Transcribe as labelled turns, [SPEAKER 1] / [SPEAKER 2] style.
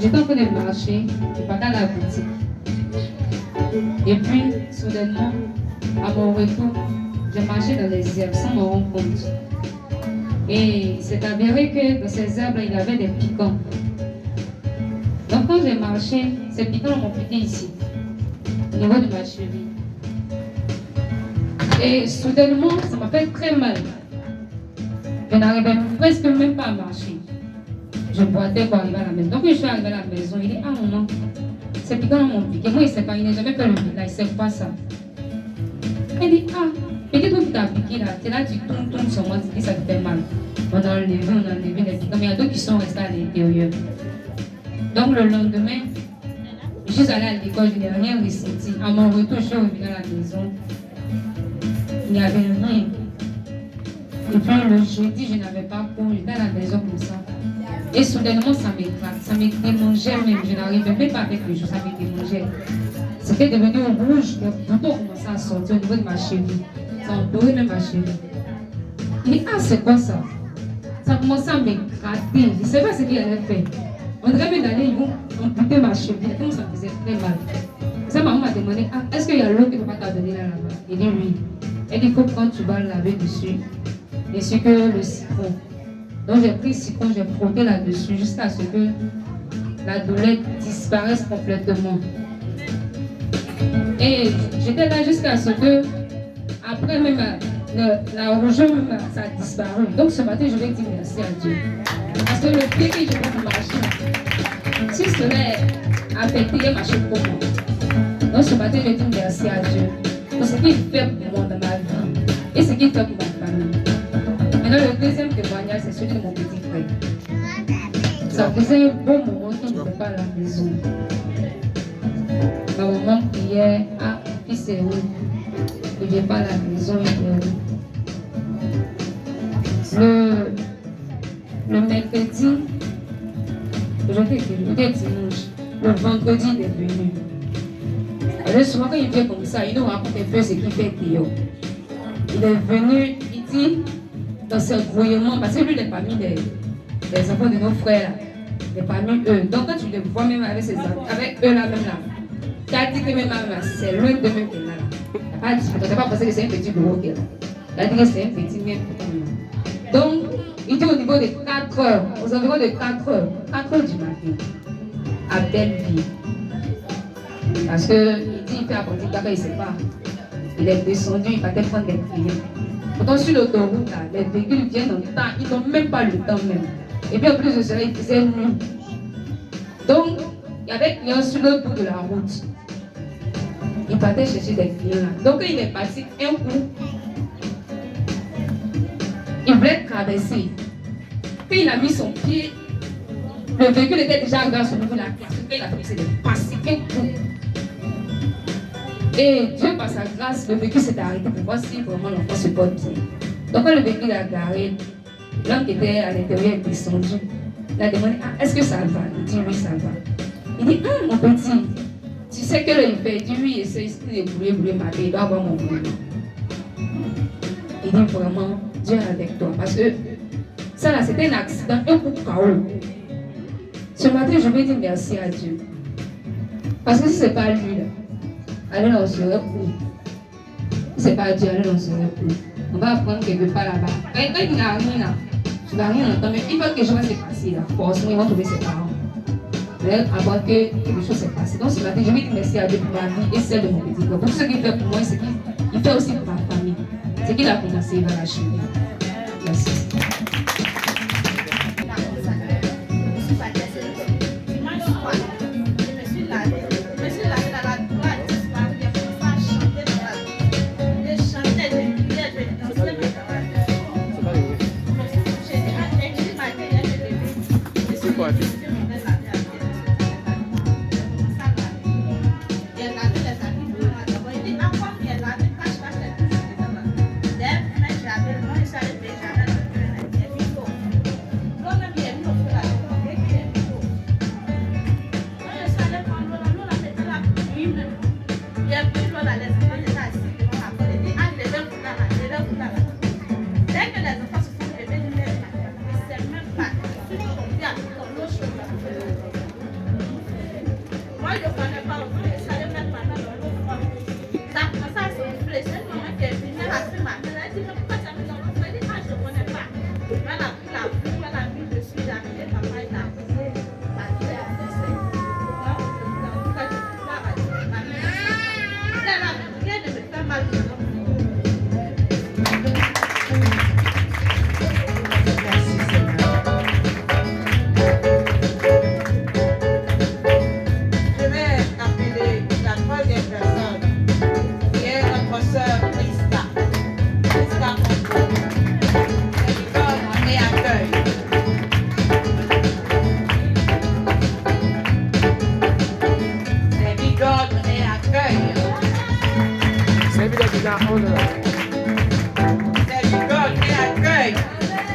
[SPEAKER 1] J'étais en train de marcher, je partais à la boutique. Et puis, soudainement, à mon retour, j'ai marché dans les herbes sans m'en rendre compte. Et c'est avéré que dans ces herbes, il y avait des piquants. Donc quand j'ai marché, ces piquants m'ont piqué ici, au niveau de ma cheville. Et soudainement, ça m'a fait très mal. Je n'arrivais presque même pas à marcher. Je boitais pour arriver à la maison. Donc quand je suis arrivée à la maison, il dit, ah maman, ces piquants m'ont piqué. Moi, il ne sait pas, il n'a jamais fait le village, il ne sait pas ça. Il dit, ah, mais qu'est-ce que tu as piqué là? Tu es là, tu tournes sur moi, tu dis, ça te fait mal. On a enlevé les piquants, mais il y a d'autres qui sont restés à l'intérieur. Donc le lendemain, je suis allée à l'école, je n'ai rien ressenti. À mon retour, je suis revenue à la maison. Il n'y avait rien. Et puis le jeudi, je n'avais pas cours, j'étais à la maison comme ça. Et soudainement, ça m'éclate, ça me démangeait même. Je n'arrivais même pas avec les choses, ça me démangeait. C'était devenu rouge, le bouton commençait à sortir au niveau de ma cheville. Ça entouré même ma cheville. Il dit, ah, c'est quoi ça? Ça commençait à m'éclater. Je ne sais pas ce qu'il avait fait. On dirait même d'aller, ils vont amputer ma cheville. Comment ça faisait très mal. Ça, maman m'a demandé, ah, est-ce qu'il y a l'eau que papa t'a donné là-bas? Il dit oui. Elle dit, il faut quand tu vas laver dessus, et c'est que le citron. Donc j'ai pris le citron, j'ai frotté là-dessus jusqu'à ce que la douleur disparaisse complètement. Et j'étais là jusqu'à ce que, après même la rougeur, ça a disparu. Donc ce matin, je vais dire merci à Dieu. Parce que le pied que je vais marcher, si cela a affecté, il a marché pour moi. Donc ce matin, je vais dire merci à Dieu pour ce qu'il fait pour moi dans ma vie et ce qu'il fait pour ma famille. Maintenant, le deuxième témoignage, c'est celui de mon petit frère. Ça faisait un bon moment qu'il n'était pas à la maison. Ma maman priait, ah, puis c'est où? Il ne vient pas à la maison, il est où? Le mercredi, aujourd'hui était dimanche, le vendredi il est venu. Alors souvent quand il vient comme ça, il nous raconte un peu ce qu'il fait Théo. Il est venu, il dit, dans ce grouillement, parce que lui il n'est pas mis les enfants de nos frères, il n'est pas mis eux. Donc quand tu les vois même avec ses enfants, avec eux là même là, tu as dit que même c'est loin de même que là. Tu n'as pas pensé que c'est un petit gros qu'elle a. Tu as dit que c'est un petit même. Donc, il dit au niveau de 4 heures, aux environs de 4 heures, 4 heures du matin, à Belleville. Parce qu'il dit qu'il fait apporter là, il ne sait pas. Il est descendu, il va te prendre des clients. Pourtant, sur l'autoroute, les véhicules viennent dans le temps, ils n'ont même pas le temps même. Et puis en plus de cela, il faisait nuit. Donc, il y avait des clients sur l'autre bout de la route. Il partait chercher des clients là. Donc, il est parti un coup. Il voulait traverser. Puis il a mis son pied. Le véhicule était déjà arrivé à son niveau de la classe. Ce qu'il a fait, c'est de passer un coup. Et Dieu, par sa grâce, le véhicule s'est arrêté pour voir si vraiment l'enfant se porte bien. Donc quand le véhicule a garé, l'homme qui était à l'intérieur est descendu. Il a demandé, ah, est-ce que ça va? Il dit, oui, ça va. Il dit, mon petit, tu sais que il fait? Il dit, oui, il essaie de bouler matin, il doit avoir mon boulot. Il dit, vraiment, Dieu est avec toi. Parce que ça là, c'était un accident, un coup de chaos. Ce matin, je vais dire merci à Dieu. Parce que si ce n'est pas lui, là, alors on serait où? Si ce n'est pas Dieu, alors on serait où? On va apprendre quelque part là-bas. Quand il n'y a rien là, tu ne vas rien entendre, mais il faut que quelque chose se passe là. Forcément, ils vont trouver ses parents. Mais avant que quelque chose se passe. Donc ce matin, je vais dire merci à Dieu pour ma vie et celle de mon petit frère. Pour tout ce qu'il fait pour moi, c'est qu'il fait aussi pour ma famille. C'est qu'il a commencé, il va l'achever. Merci.
[SPEAKER 2] Oyo kana